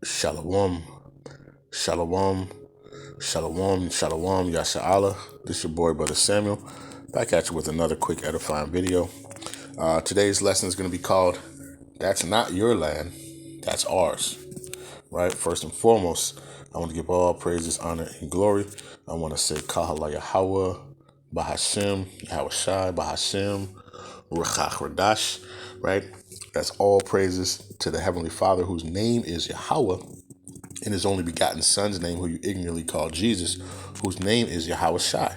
Shalom, shalom, shalom, Yasha. This your boy, Brother Samuel, back at you with another quick edifying video. Today's lesson is going to be called, That's Not Your Land, That's Ours. Right? First and foremost, I want to give all praises, honor, and glory. I want to say Yahawah, Bahasham, Yahawashi, Bahasham, Qadash. Right? That's all praises to the Heavenly Father, whose name is Yahawah, and his only begotten Son's name, who you ignorantly call Jesus, whose name is Yahawashi,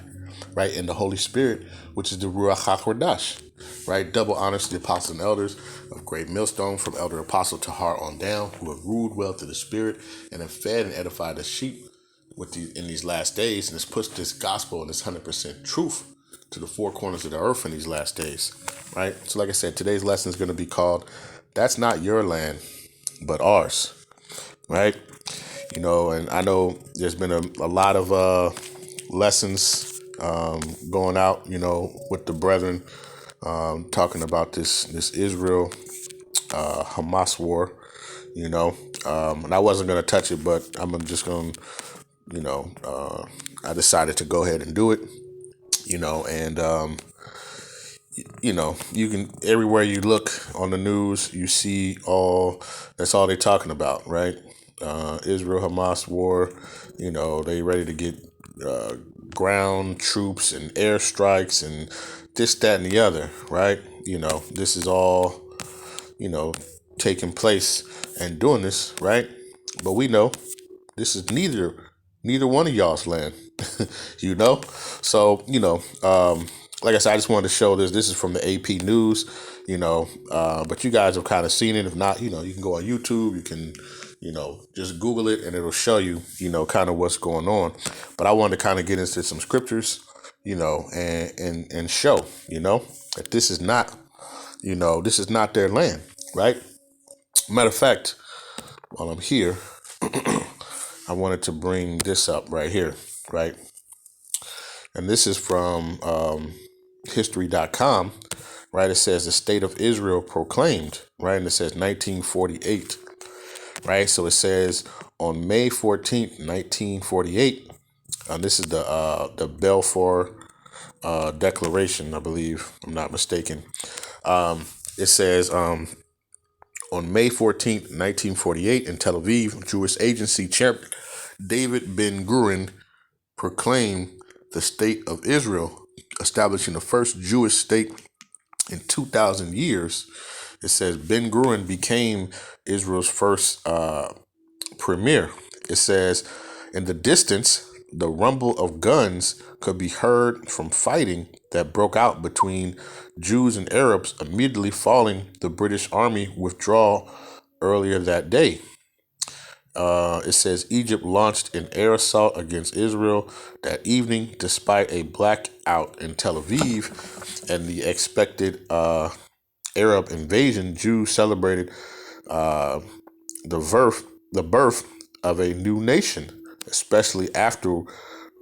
right? And the Holy Spirit, which is the Ruach HaKodesh, right? Double honors to the apostles and elders of Great Millstone, from elder apostle to heart on down, who have ruled well through the Spirit and have fed and edified the sheep in these last days, and has pushed this gospel and this 100% truth to the four corners of the earth in these last days, right? So like I said, today's lesson is going to be called, That's Not Your Land, But Ours, right? And I know there's been a lot of lessons going out, with the brethren, talking about this Israel Hamas war, and I wasn't going to touch it, but I'm just going to, I decided to go ahead and do it, and, you can, everywhere you look on the news, you see that's all they're talking about, right? Israel Hamas war, they ready to get ground troops and airstrikes and this, that, and the other, right? This is all, taking place and doing this, right? But we know this is neither one of y'all's land, you know? So, like I said, I just wanted to show this. This is from the AP News, but you guys have kind of seen it. If not, you can go on YouTube, you can, just Google it and it'll show you, kind of what's going on. But I wanted to kind of get into some scriptures, and show, that this is not their land, right? Matter of fact, while I'm here, I wanted to bring this up right here, right? And this is from history.com, right? It says the state of Israel proclaimed, right? And it says 1948, right? So it says on May 14th, 1948, this is the Balfour Declaration, I believe, I'm not mistaken. It says on May 14th, 1948, in Tel Aviv, Jewish Agency Chairman David Ben-Gurion proclaimed the State of Israel, establishing the first Jewish state in 2,000 years. It says Ben-Gurion became Israel's first premier. It says, in the distance, the rumble of guns could be heard from fighting that broke out between Jews and Arabs immediately following the British Army withdrawal earlier that day. It says Egypt launched an air assault against Israel that evening, despite a blackout in Tel Aviv and the expected Arab invasion. Jews celebrated the birth of a new nation, especially after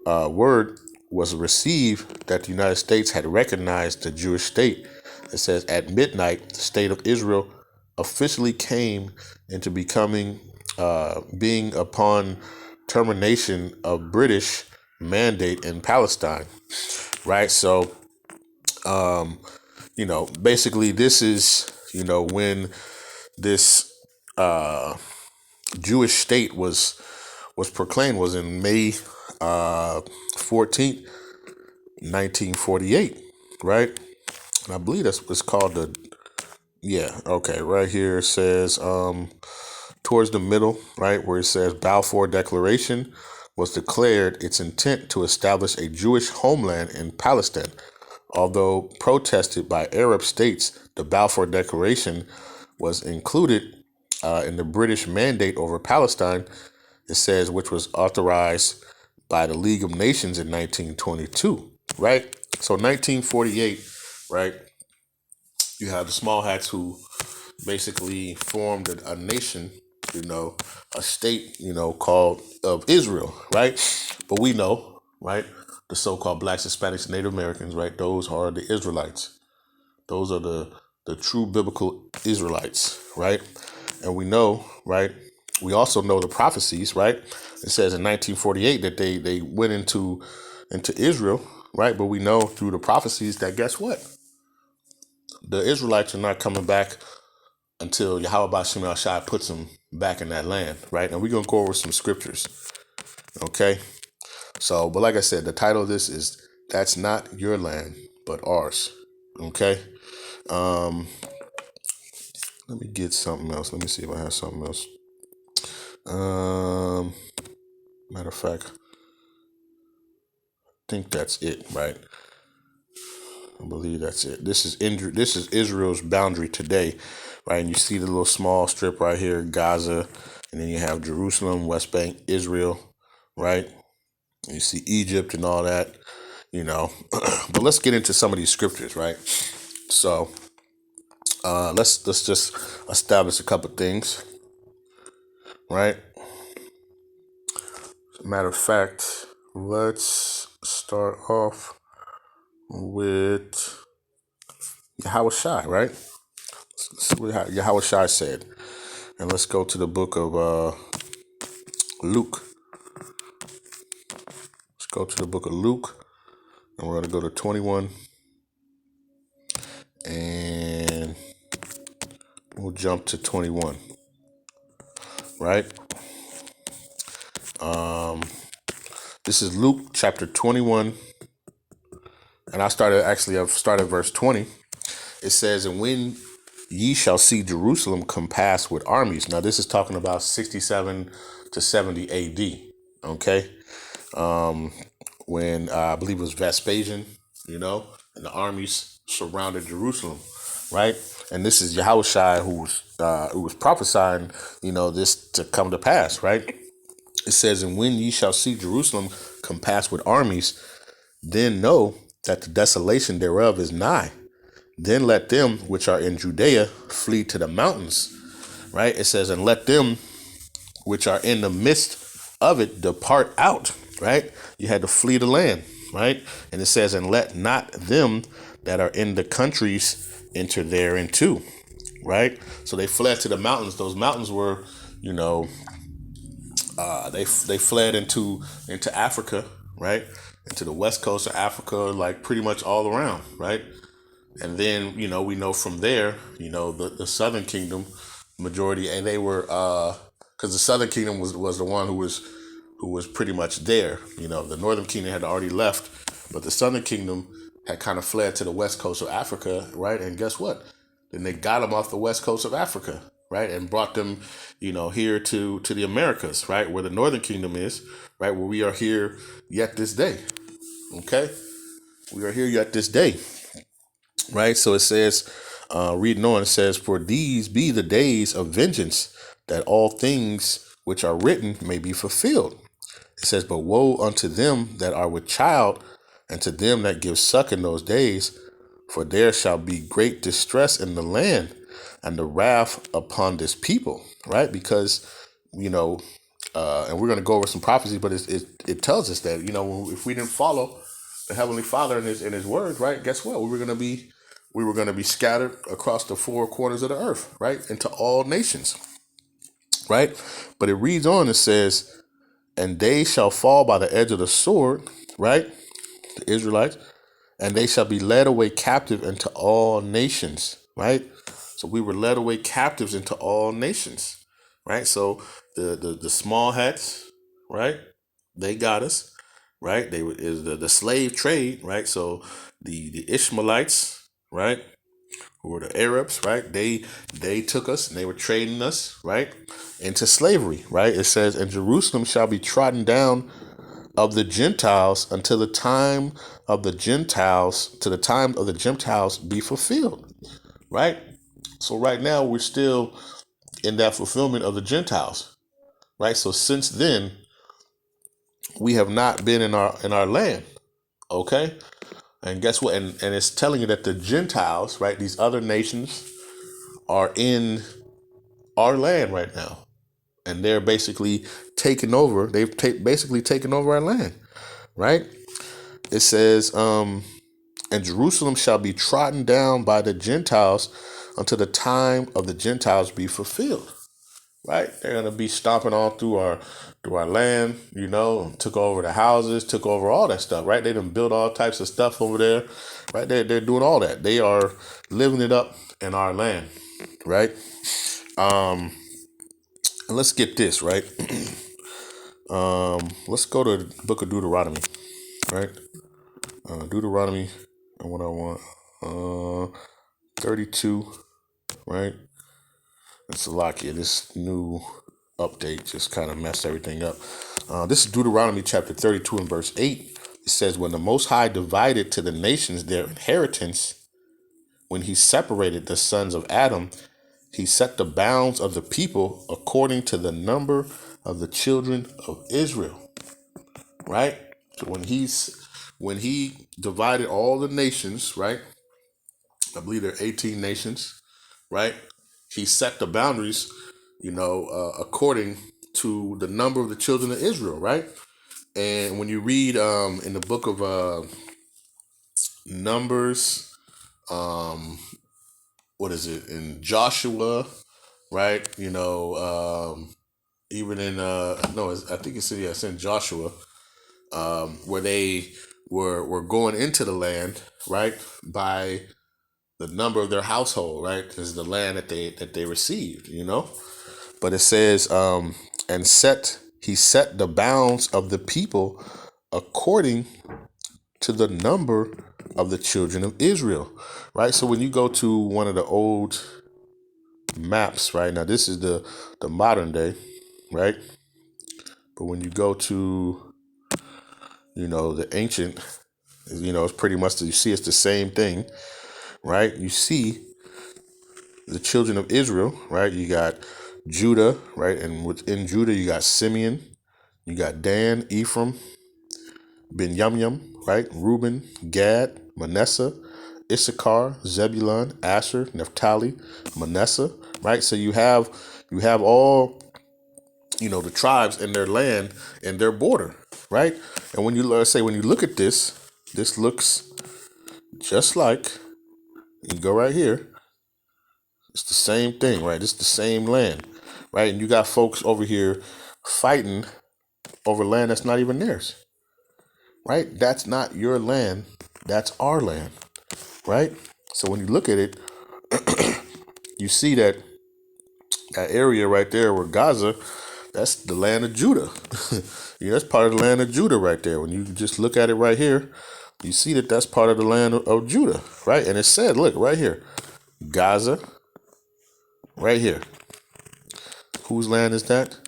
word was received that the United States had recognized the Jewish state. It says at midnight, the state of Israel officially came into being upon termination of British mandate in Palestine, right? So, basically this is, when this Jewish state was proclaimed, was in May 14th, 1948, right? And I believe that's what's called right here it says towards the middle, right, where it says Balfour Declaration was declared its intent to establish a Jewish homeland in Palestine. Although protested by Arab states, the Balfour Declaration was included in the British mandate over Palestine, it says, which was authorized by the League of Nations in 1922, right? So 1948, right, you have the small hats who basically formed a nation, a state, called of Israel, right? But we know, right, the so-called blacks, Hispanics, Native Americans, right? Those are the Israelites. Those are the true biblical Israelites, right? And we know, right, We also know the prophecies, right? It says in 1948 that they went into Israel, right? But we know through the prophecies that guess what? The Israelites are not coming back until Yahawah puts them back in that land, right? And we're going to go over some scriptures, okay? So, but like I said, the title of this is That's Not Your Land, But Ours, okay? Let me get something else. Let me see if I have something else. Matter of fact, I think that's it, right? I believe that's it. This is Israel's boundary today, right? And you see the little small strip right here, Gaza, and then you have Jerusalem, West Bank, Israel, right? And you see Egypt and all that, you know. But let's get into some of these scriptures, right? So let's just establish a couple things, right? Matter of fact, let's start off with Yahawashi, right? Let's see what Yahawashi said. And let's go to the book of Luke. Let's go to the book of Luke. And we're going to go to 21. And we'll jump to 21. Right? This is Luke chapter 21. And I've started verse 20. It says, and when ye shall see Jerusalem compassed with armies. Now, this is talking about 67 to 70 AD. Okay. When I believe it was Vespasian, and the armies surrounded Jerusalem, right? And this is Yahawashi who was prophesying, this to come to pass, right? It says, and when ye shall see Jerusalem compassed with armies, then know that the desolation thereof is nigh. Then let them which are in Judea flee to the mountains, right? It says, and let them which are in the midst of it depart out, right? You had to flee the land, right? And it says, and let not them that are in the countries enter thereinto, right? So they fled to the mountains. Those mountains were, they fled into Africa, right? Into the west coast of Africa, like pretty much all around, right? And then, we know from there, the southern kingdom majority, and they were, because the southern kingdom was the one who was pretty much there. The northern kingdom had already left, but the southern kingdom had kind of fled to the west coast of Africa, right? And guess what? Then they got them off the west coast of Africa, right? And brought them, here to the Americas, right? Where the northern kingdom is, right? Where we are here yet this day, okay? We are here yet this day. Right, so it says, reading on, it says, for these be the days of vengeance, that all things which are written may be fulfilled. It says, but woe unto them that are with child, and to them that give suck in those days, for there shall be great distress in the land, and the wrath upon this people. Right, because and we're going to go over some prophecy, but it tells us that if we didn't follow the Heavenly Father in His word, right? Guess what? We were going to be scattered across the four corners of the earth, right? Into all nations, right? But it reads on, it says, and they shall fall by the edge of the sword, right? The Israelites, and they shall be led away captive into all nations, right? So we were led away captives into all nations, right? So the small hats, right? They got us, right? They is the slave trade, right? So the Ishmaelites, right? Who were the Arabs, right? They took us and they were trading us, right, into slavery, right? It says, and Jerusalem shall be trodden down of the Gentiles until the time of the Gentiles, be fulfilled, right? So right now we're still in that fulfillment of the Gentiles, right? So since then we have not been in our land, okay? And guess what? And it's telling you that the Gentiles, right, these other nations are in our land right now, and they're basically taking over. Basically taken over our land, right? It says, and Jerusalem shall be trodden down by the Gentiles until the time of the Gentiles be fulfilled, right? They're gonna be stomping on through our land, took over the houses, took over all that stuff, right? They done built all types of stuff over there, right? They're doing all that. They are living it up in our land, right? And let's get this, right? Let's go to the book of Deuteronomy, right? Deuteronomy, and what I want, 32, right? And Salakia, this new update just kind of messed everything up. This is Deuteronomy chapter 32 and verse 8. It says, when the Most High divided to the nations their inheritance, when he separated the sons of Adam, he set the bounds of the people according to the number of the children of Israel. Right? So when he divided all the nations, right? I believe there are 18 nations, right? He set the boundaries, according to the number of the children of Israel, right? And when you read in the book of Numbers, what is it, in Joshua, right? Even in no, I think it's in Joshua, where they were going into the land, right, by the number of their household, right? Is the land that they received, But it says, he set the bounds of the people according to the number of the children of Israel, right? So when you go to one of the old maps, right, now this is the modern day, right? But when you go to, the ancient, it's pretty much, you see it's the same thing, right? You see the children of Israel, right? You got Judah, right? And within Judah, you got Simeon, you got Dan, Ephraim, Benjamin, right? Reuben, Gad, Manasseh, Issachar, Zebulun, Asher, Naphtali, Manasseh, right? So you have all, the tribes in their land and their border, right? And when you look at this, this looks just like, you go right here, it's the same thing, right? It's the same land, right? And you got folks over here fighting over land that's not even theirs, right? That's not your land. That's our land, right? So when you look at it, you see that area right there where Gaza, that's the land of Judah. That's part of the land of Judah right there. When you just look at it right here, you see that that's part of the land of Judah, right? And it said, look, right here, Gaza, right here. Whose land is that?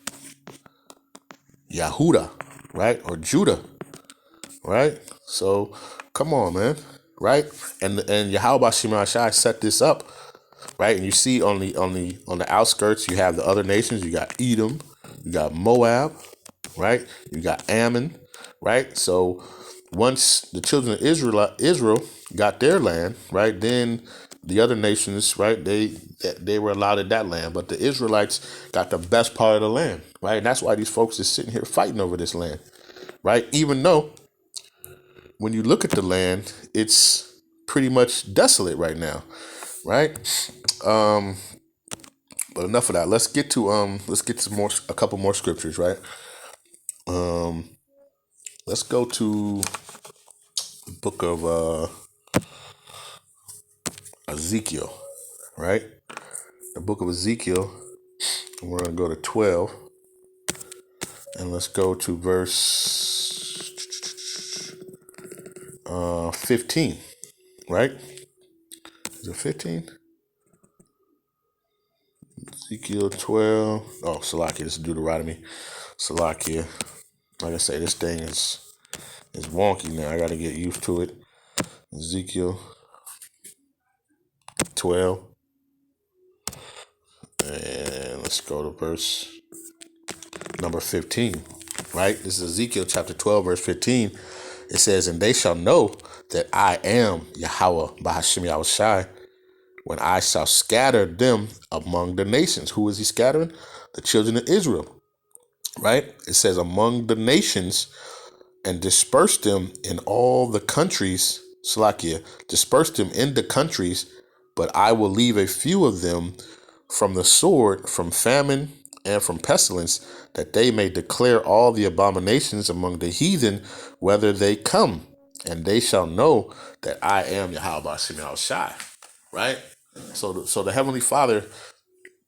Yahudah, right? Or Judah, right? So come on, man, right? And Yahawashi set this up, right? And you see on the outskirts, you have the other nations. You got Edom, you got Moab, right? You got Ammon, right? So once the children of Israel got their land, right, then the other nations, right, they were allotted that land, but the Israelites got the best part of the land, right? And that's why these folks is sitting here fighting over this land, right? Even though when you look at the land, it's pretty much desolate right now, right? But enough of that. Let's get to a couple more scriptures, right? Let's go to the book of Ezekiel, right? The book of Ezekiel. We're going to go to 12. And let's go to verse 15, right? Is it 15? Ezekiel 12. Oh, Salakia, this is Deuteronomy. Salakia. Like I say, this thing is wonky now. I got to get used to it. Ezekiel 12. And let's go to verse number 15, right? This is Ezekiel chapter 12, verse 15. It says, and they shall know that I am Yahawah, Bahasham Yahawashi, when I shall scatter them among the nations. Who is he scattering? The children of Israel, right? It says among the nations, and disperse them in all the countries. Salakia, disperse them in the countries, but I will leave a few of them from the sword, from famine, and from pestilence, that they may declare all the abominations among the heathen, whether they come, and they shall know that I am Yahawashi, right? So the Heavenly Father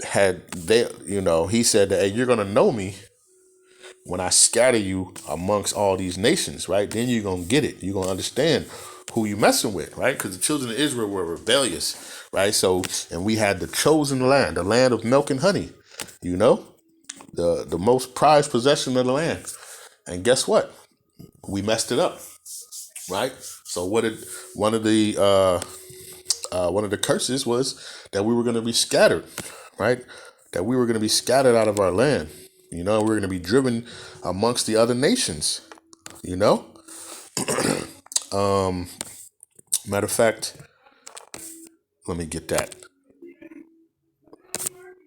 he said that, hey, you're gonna know me when I scatter you amongst all these nations, right? Then you're gonna get it. You're gonna understand who you messing with, right? Because the children of Israel were rebellious, right? So, and we had the chosen land, the land of milk and honey, the most prized possession of the land. And guess what? We messed it up, right? So what did one of the curses was that we were going to be scattered, right? That we were going to be scattered out of our land. We were going to be driven amongst the other nations. Matter of fact, let me get that.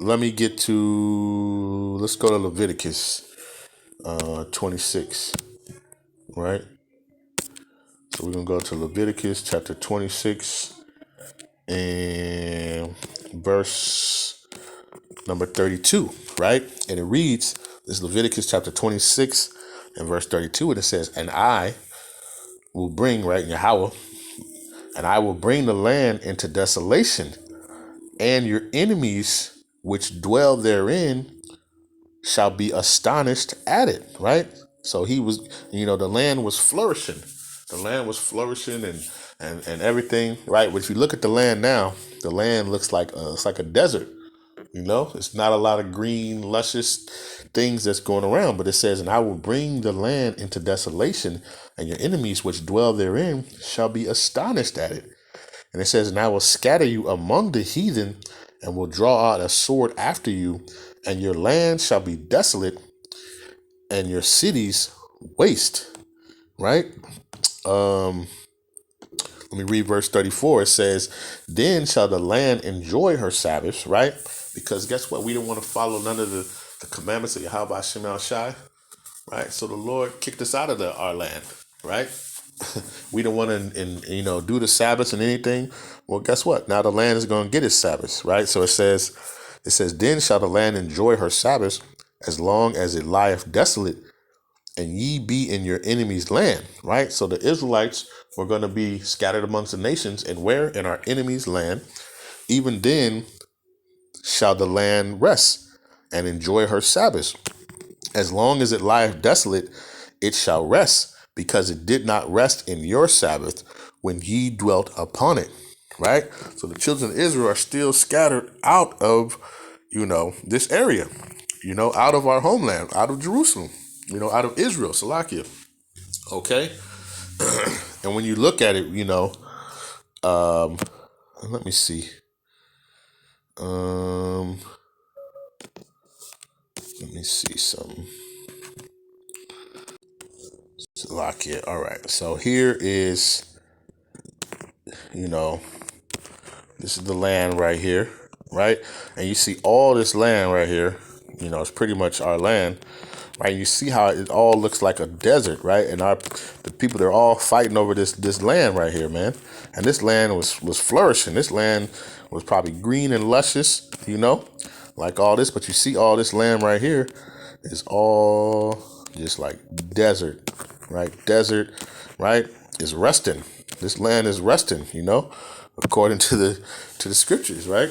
Let's go to Leviticus 26, right? So we're going to go to Leviticus chapter 26 and verse number 32, right? And it reads, this is Leviticus chapter 26 and verse 32, and it says, and I will bring, right, Yahawah, and I will bring the land into desolation, and your enemies which dwell therein shall be astonished at it, right? So he was, the land was flourishing. The land was flourishing and everything, right? But if you look at the land now, the land looks like it's like a desert. It's not a lot of green, luscious things that's going around. But it says, and I will bring the land into desolation, and your enemies which dwell therein shall be astonished at it. And it says, and I will scatter you among the heathen, and will draw out a sword after you, and your land shall be desolate, and your cities waste. Right? Let me read verse 34. It says, then shall the land enjoy her Sabbaths, right? Because guess what? We didn't want to follow none of the commandments of Yahawashi, right? So the Lord kicked us out of our land, right? We don't want to, do the Sabbaths and anything. Well, guess what? Now the land is going to get its Sabbaths, right? So it says, then shall the land enjoy her Sabbaths as long as it lieth desolate, and ye be in your enemy's land, right? So the Israelites were going to be scattered amongst the nations, and where? In our enemy's land. Even then shall the land rest and enjoy her Sabbaths. As long as it lieth desolate, it shall rest, because it did not rest in your Sabbath when ye dwelt upon it, right? So the children of Israel are still scattered out of, this area, out of our homeland, out of Jerusalem, out of Israel, Salakia. Okay. And when you look at it, let me see. Let me see something. Salakia. All right. So here is, this is the land right here, right? And you see all this land right here, it's pretty much our land, right? You see how it all looks like a desert, right? And the people, they're all fighting over this land right here, man. And this land was flourishing. This land was probably green and luscious, like all this. But you see all this land right here is all just like desert, right? Desert, right? Is resting. This land is resting, according to the scriptures, right?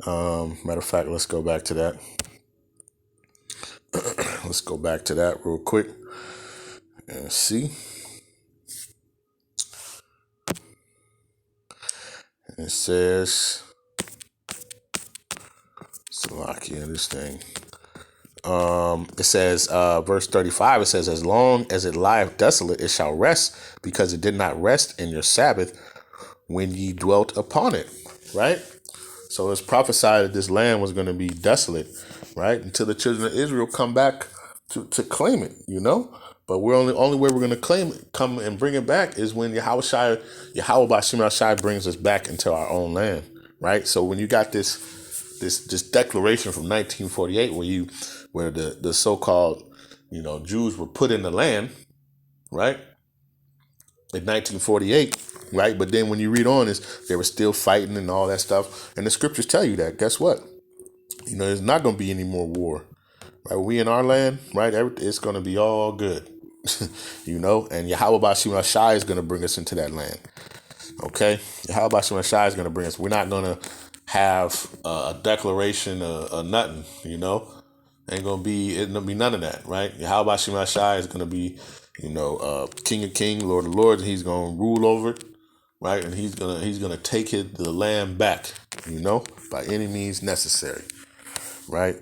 Matter of fact, let's go back to that. Let's go back to that real quick and see. It says, Salakia, this thing. It says, verse 35, it says, as long as it lieth desolate, it shall rest, because it did not rest in your Sabbath when ye dwelt upon it, right? So it's prophesied that this land was going to be desolate, right? Until the children of Israel come back to claim it, But we're only way we're going to claim it, come and bring it back, is when Yahawah Bashim brings us back into our own land, right? So when you got this declaration from 1948, where the so-called Jews were put in the land, right, in 1948, right? But then when you read on, is they were still fighting and all that stuff, and the scriptures tell you that. Guess what? There's not going to be any more war. Right? We in our land, right? It's going to be all good. And Yahawah is going to bring us into that land. Okay? Yahawah is going to bring us. We're not going to have a declaration of nothing, Ain't going to be, it gonna be none of that, right? Yahawah is going to be, King of Kings, Lord of Lords, and he's going to rule over it, right? And he's gonna take the land back, by any means necessary, right?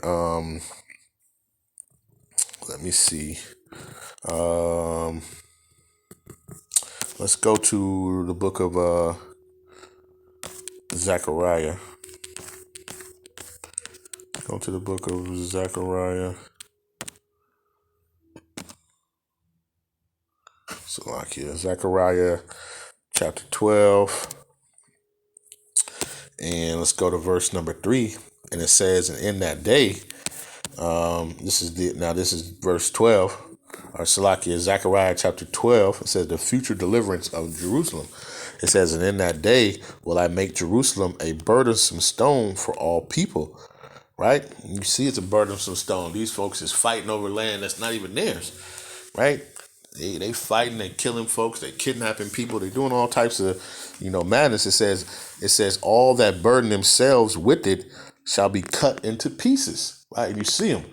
Let me see. Let's go to the book of Zechariah. Go to the book of Zechariah. Salakia. Zechariah chapter 12. And let's go to verse number 3. And it says, and in that day, this is verse 12. Or Salakia, Zechariah chapter 12. It says, the future deliverance of Jerusalem. It says, and in that day will I make Jerusalem a burdensome stone for all people. Right? You see, it's a burdensome stone. These folks is fighting over land that's not even theirs. Right? They fighting, they killing folks, they kidnapping people, they doing all types of, madness. It says all that burden themselves with it shall be cut into pieces. Right? And you see them.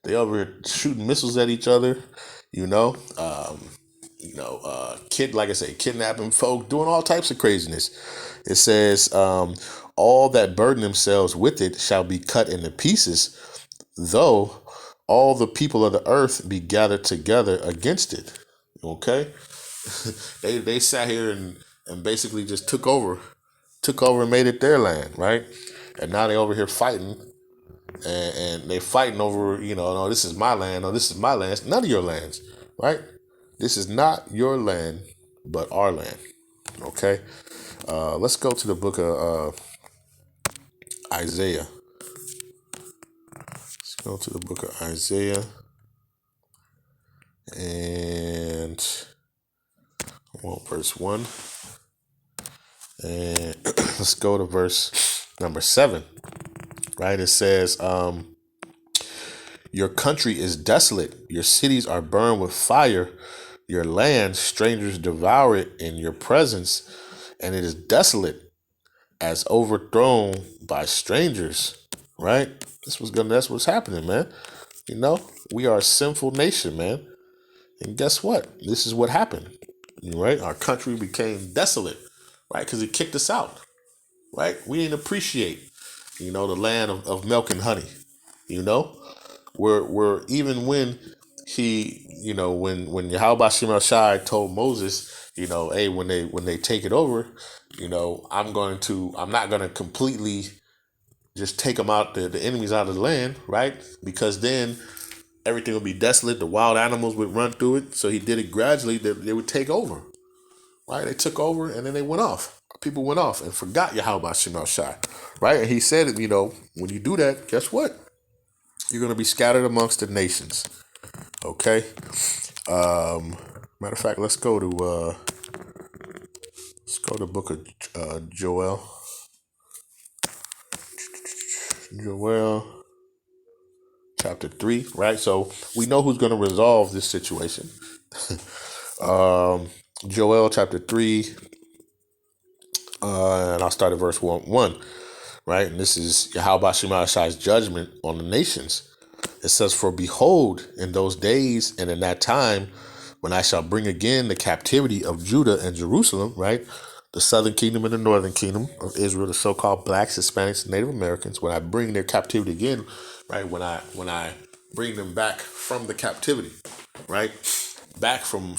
They over here shooting missiles at each other, like I say, kidnapping folk, doing all types of craziness. It says, all that burden themselves with it shall be cut into pieces, though all the people of the earth be gathered together against it. Okay? they sat here and basically just took over and made it their land, right? And now they over here fighting, and they fighting over, no, this is my land, no, this is my land. It's none of your lands, right? This is not your land, but our land. Okay? Let's go to the book of Isaiah. Let's go to the book of Isaiah. And verse 1. And let's go to verse number 7. Right? It says, your country is desolate. Your cities are burned with fire. Your land, strangers devour it in your presence, and it is desolate as overthrown by strangers. Right? That's what's happening, man. We are a sinful nation, man. And guess what? This is what happened. Right? Our country became desolate, right? Because it kicked us out. Right? We didn't appreciate, the land of milk and honey. We're even when he, when Yahawashi told Moses, hey, when they take it over, I'm not gonna completely just take them out, the enemies out of the land, right? Because then everything would be desolate. The wild animals would run through it. So he did it gradually. They would take over, right? They took over and then they went off. People went off and forgot Yahawashi, right? And he said, when you do that, guess what? You're going to be scattered amongst the nations. Okay. Matter of fact, let's go to the book of Joel. Joel chapter 3, right? So we know who's going to resolve this situation. Joel chapter 3, and I'll start at verse 1, right? And this is Yahawashi judgment on the nations. It says, for behold, in those days and in that time, when I shall bring again the captivity of Judah and Jerusalem, right? The southern kingdom and the northern kingdom of Israel, the so-called blacks, Hispanics, and Native Americans, when I bring their captivity again, right? When I bring them back from the captivity, right? Back from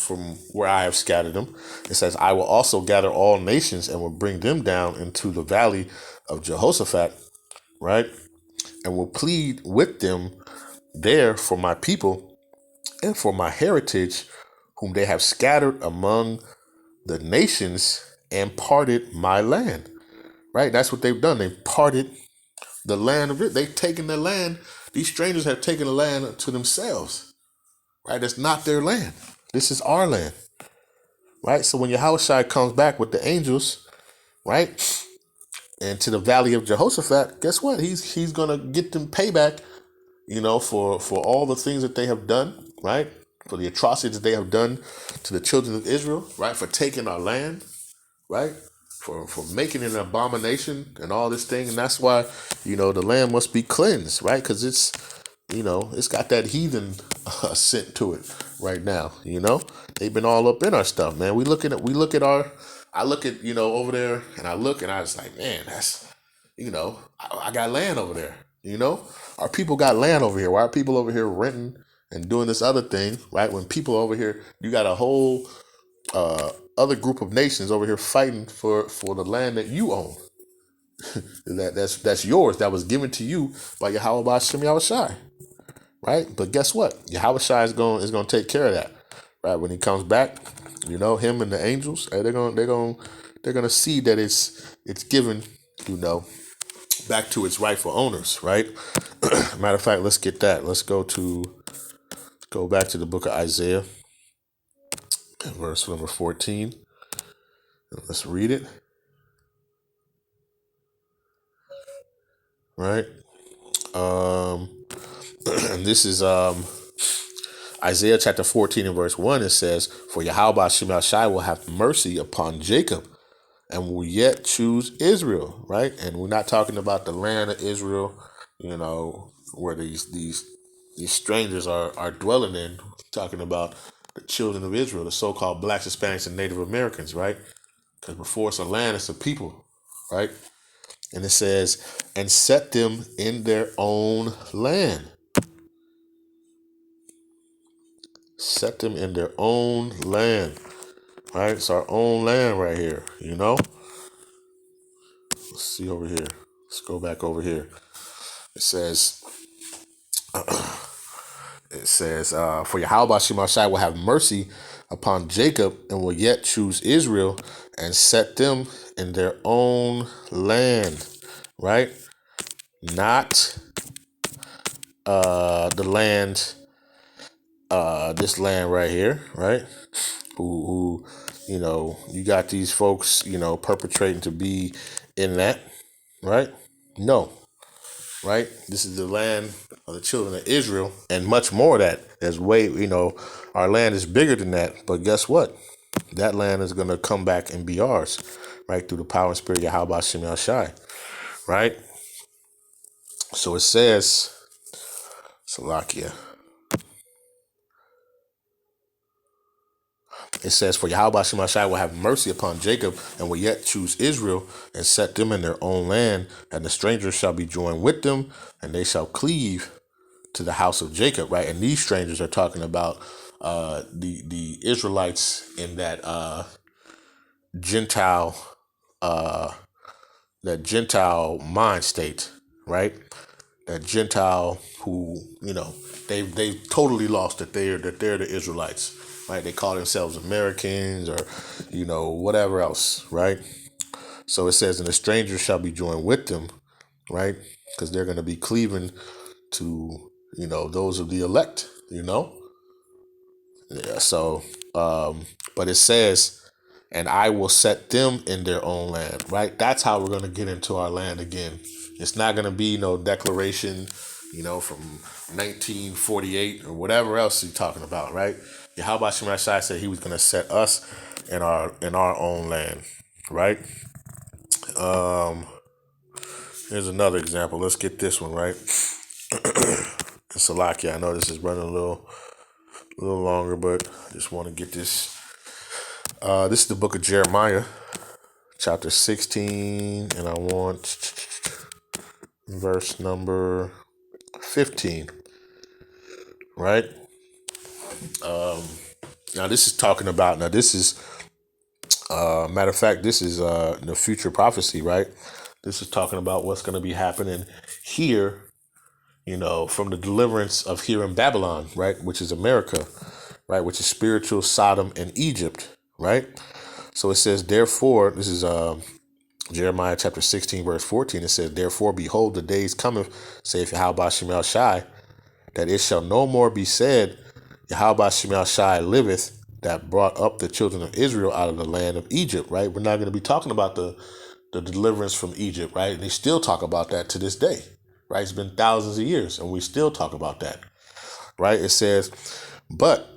where I have scattered them. It says, I will also gather all nations and will bring them down into the valley of Jehoshaphat, right? And will plead with them there for my people and for my heritage, whom they have scattered among the nations and parted my land. Right? That's what they've done. They've parted the land of it. They've taken the land. These strangers have taken the land to themselves. Right? It's not their land. This is our land. Right? So when Yahawashi comes back with the angels, right? and to the valley of Jehoshaphat, guess what? He's gonna get them payback, for all the things that they have done, right? For the atrocities that they have done to the children of Israel, right? For taking our land, right? For making it an abomination and all this thing. And that's why, the land must be cleansed, right? Because it's got that heathen scent to it right now. They've been all up in our stuff, man. I look at, over there, and I look and I was like, man, that's, I got land over there. Our people got land over here. Why are people over here renting and doing this other thing, right? When people over here, you got a whole other group of nations over here fighting for the land that you own. That's yours. That was given to you by Yahawah Bahasham Yahawashi, right? But guess what? Yahawashi is going to take care of that, right? When he comes back, him and the angels, they're going to see that it's given, back to its rightful owners, right? Matter of fact, let's get that. Let's go back to the book of Isaiah, verse number 14. Let's read it. Right. And this is Isaiah chapter 14 and verse 1. It says, "For Yahawah Shemel Shai will have mercy upon Jacob and will yet choose Israel." Right. And we're not talking about the land of Israel, where these strangers are dwelling in. We're talking about the children of Israel, the so-called blacks, Hispanics, and Native Americans, right? Because before it's a land, it's a people, right? And it says, "And set them in their own land." Set them in their own land. Right? It's our own land right here, Let's see over here. Let's go back over here. It says, "For Yahawah Shemashai will have mercy upon Jacob and will yet choose Israel and set them in their own land." Right? Not the land, this land right here, right? Who you got these folks, perpetrating to be in that, right? No, right? This is the land of the children of Israel, and much more of that. There's our land is bigger than that, but guess what? That land is going to come back and be ours, right? Through the power and spirit of Yahawah Shemel Shai, right? So it says, Salakia. It says, "For Yahawah Shemashai will have mercy upon Jacob and will yet choose Israel and set them in their own land, and the strangers shall be joined with them, and they shall cleave to the house of Jacob." Right, and these strangers are talking about the Israelites in that Gentile mind state, right? That Gentile who they've totally lost that they're the Israelites. Right, they call themselves Americans or whatever else, right? So it says, "And the strangers shall be joined with them," right? Because they're going to be cleaving to those of the elect, Yeah. So, but it says, "And I will set them in their own land," right? That's how we're going to get into our land again. It's not going to be no declaration, from 1948 or whatever else you're talking about, right? Yahawah Shemashai said he was going to set us in our own land, right? Here's another example. Let's get this one, right? Salakia, I know this is running a little longer, but I just want to get this. This is the book of Jeremiah, chapter 16, and I want verse number 15, right? Now this is talking about, this is, matter of fact, this is the future prophecy, right? This is talking about what's going to be happening here, from the deliverance of here in Babylon, right? Which is America, right? Which is spiritual Sodom and Egypt, right? So it says, therefore, this is Jeremiah chapter 16, verse 14. It says, "Therefore, behold, the days cometh, saith Yahawah Shemel Shai, that it shall no more be said, Yahawah Shemel Shai liveth, that brought up the children of Israel out of the land of Egypt," right? We're not going to be talking about the the deliverance from Egypt, right? And they still talk about that to this day, right? It's been thousands of years, and we still talk about that, right? It says, but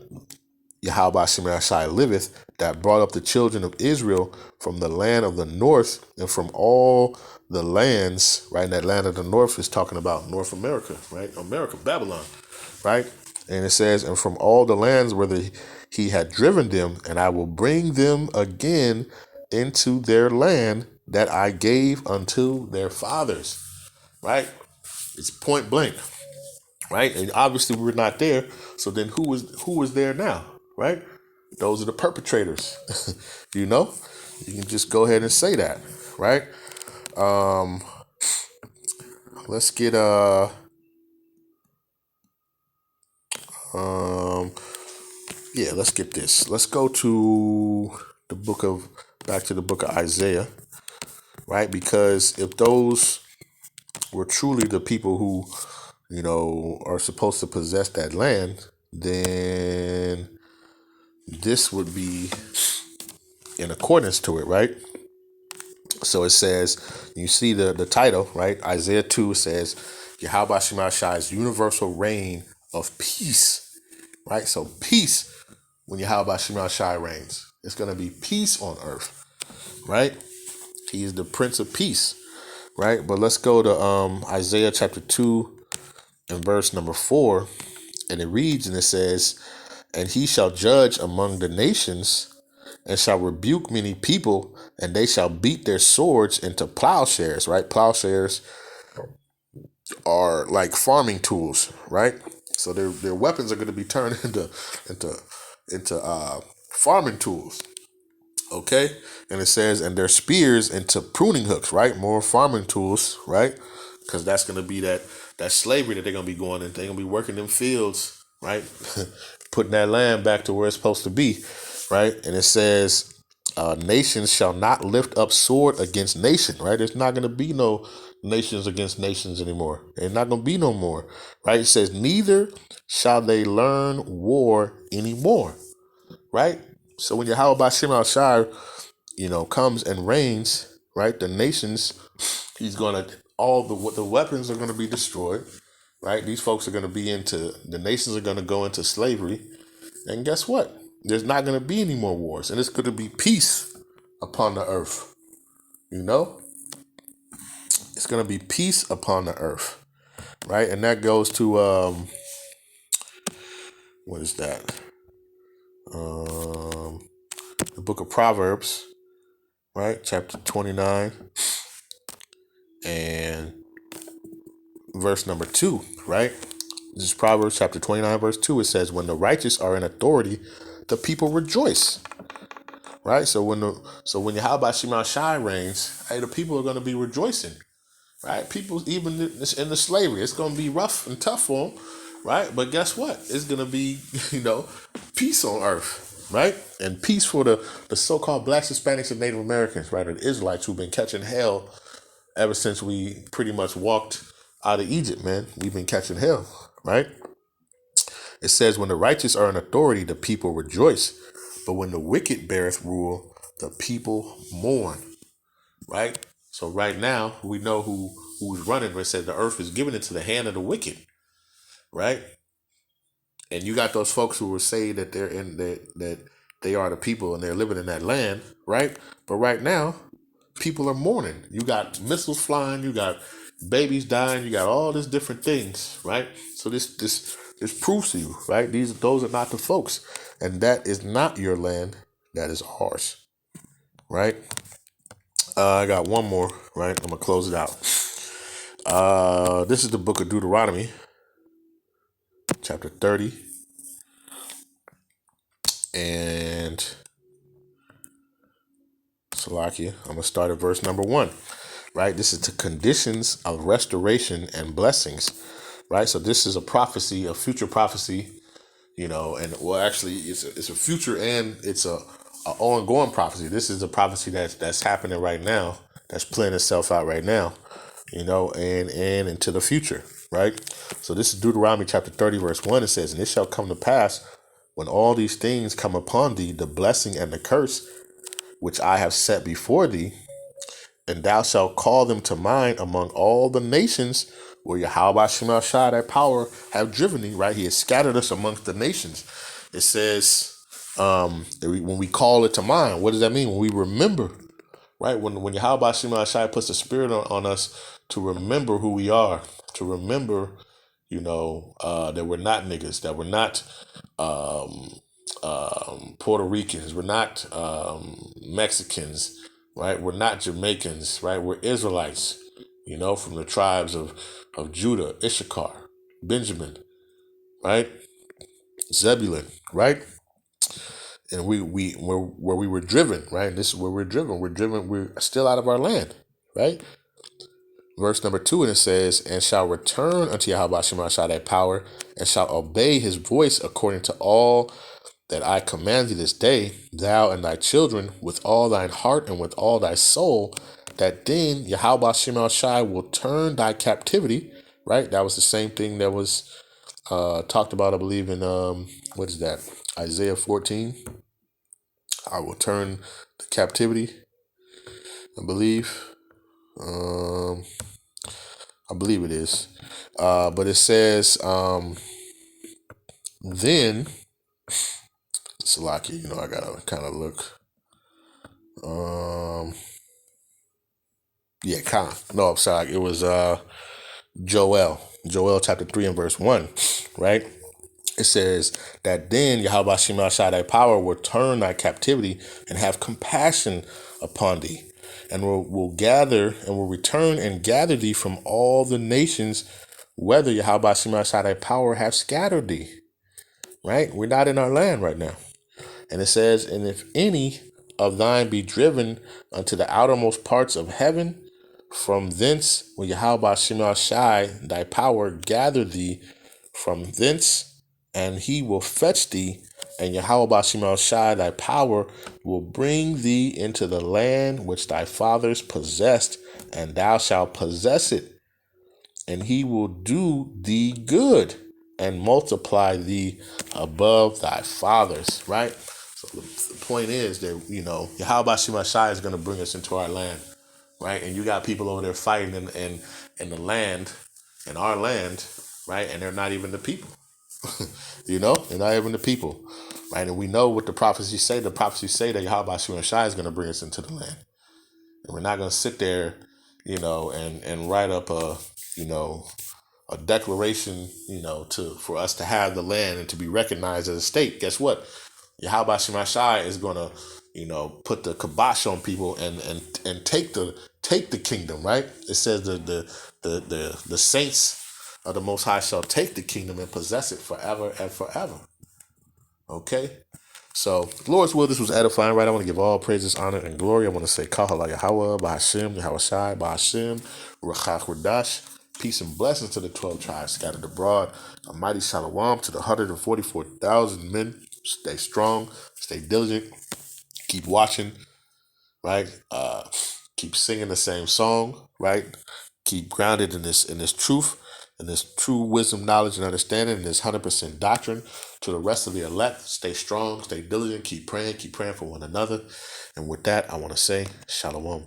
Yahawah liveth, that brought up the children of Israel from the land of the north and from all the lands, right? And that land of the north is talking about North America, right? America, Babylon, right? And it says, and from all the lands where he had driven them, and I will bring them again into their land that I gave unto their fathers, right? It's point blank, right? And obviously we're not there. So then who is there now, right? Those are the perpetrators. You know, you can just go ahead and say that, right? Let's get let's get this. Let's go to back to the book of Isaiah, right? Because if those were truly the people who, are supposed to possess that land, then this would be in accordance to it, right? So it says, you see the title, right? Isaiah 2 says, Yahawah's universal reign of peace, right? So peace, when Yahawah reigns, it's going to be peace on earth, right? He is the Prince of Peace, right? But let's go to Isaiah chapter 2 and verse number 4, and it reads, and it says, and he shall judge among the nations and shall rebuke many people, and they shall beat their swords into plowshares, right? Plowshares are like farming tools, right? So their weapons are going to be turned into farming tools. Okay, and it says, and their spears into pruning hooks, right? More farming tools, right? Because that's going to be that slavery that they're going to be going in. They're going to be working them fields, right? Putting that land back to where it's supposed to be, right? And it says, nations shall not lift up sword against nation, right? There's not going to be no nations against nations anymore. There's not going to be no more, right? It says, neither shall they learn war anymore, right? So when Yahawah comes and reigns, right? The nations, he's going to, all the weapons are going to be destroyed, right? These folks are going to the nations are going to go into slavery. And guess what? There's not going to be any more wars. And it's going to be peace upon the earth. It's going to be peace upon the earth, right? And that goes to, what is that? The book of Proverbs, right? Chapter 29 and verse number 2, right? This is Proverbs chapter 29, verse 2. It says, when the righteous are in authority, the people rejoice, right? So when Yahawah reigns, hey, the people are going to be rejoicing, right? People, even in the slavery, it's going to be rough and tough for them, right? But guess what? It's going to be, peace on earth, right? And peace for the so-called blacks, Hispanics, and Native Americans, right? Or the Israelites who've been catching hell ever since we pretty much walked out of Egypt, man. We've been catching hell, right? It says, when the righteous are in authority, the people rejoice. But when the wicked beareth rule, the people mourn, right? So right now, we know who's running. It said the earth is given into the hand of the wicked, right? And you got those folks who will say that that they are the people and they're living in that land, right? But right now, people are mourning. You got missiles flying, you got babies dying, you got all these different things, right? So this proves to you, right? Those are not the folks, and that is not your land. That is ours, right? I got one more, right? I'm gonna close it out. This is the book of Deuteronomy, chapter 30, and Salakia. I'm gonna start at verse number 1. Right, this is the conditions of restoration and blessings. Right, so this is a prophecy, a future prophecy. And well, actually, it's a future and it's a ongoing prophecy. This is a prophecy that's happening right now, that's playing itself out right now, and into the future, right? So this is Deuteronomy chapter 30, verse 1. It says, and it shall come to pass when all these things come upon thee, the blessing and the curse which I have set before thee, and thou shalt call them to mind among all the nations where Yahawah thy power have driven thee, right? He has scattered us amongst the nations. It says, when we call it to mind, what does that mean? When we remember, right? When Yahawah puts the spirit on us to remember who we are, to remember, that we're not niggas, that we're not Puerto Ricans, we're not Mexicans, right? We're not Jamaicans, right? We're Israelites, from the tribes of Judah, Issachar, Benjamin, right? Zebulun, right? And where we were driven, right? This is where we're driven. We're still out of our land, right? Verse number 2, and it says, and shall return unto Yahawah thy power, and shall obey his voice according to all that I command thee this day, thou and thy children, with all thine heart and with all thy soul, that then Yahawah will turn thy captivity, right? That was the same thing that was talked about, I believe, in, what is that? Isaiah 14. I will turn the captivity, I believe. I believe it is. But it says, then, Salaki, I gotta kind of look. No, I'm sorry. It was Joel chapter 3 and verse 1, right? It says that then Yahawah thy power will turn thy captivity and have compassion upon thee, and will gather and will return and gather thee from all the nations, whether Yahawah thy power have scattered thee. Right? We're not in our land right now. And it says, and if any of thine be driven unto the outermost parts of heaven, from thence will Yahawah thy power gather thee from thence, and he will fetch thee, and Yahawah thy power will bring thee into the land which thy fathers possessed, and thou shalt possess it, and he will do thee good and multiply thee above thy fathers, right? So the point is that, Yahawah is going to bring us into our land, right? And you got people over there fighting in the land, in our land, right? And they're not even the people. They're not even the people, right? And we know what the prophecies say. The prophecies say that Yahawah is going to bring us into the land. And we're not going to sit there, and write up a declaration, for us to have the land and to be recognized as a state. Guess what? Yahawah is going to, put the kibosh on people and take the kingdom, right? It says the saints of the Most High shall take the kingdom and possess it forever and forever. Okay? So, Lord's will, this was edifying, right? I want to give all praises, honor, and glory. I want to say, Kahala Yahawah, Bahasham, Yahawashi, Bahasham, Rawchaa, Qadash. Peace and blessings to the 12 tribes scattered abroad. A mighty shalom to the 144,000 men. Stay strong, stay diligent, keep watching, right? Keep singing the same song, right? Keep grounded in this truth, in this true wisdom, knowledge, and understanding, in this 100% doctrine. To the rest of the elect, stay strong, stay diligent, keep praying for one another. And with that, I want to say, Shalom.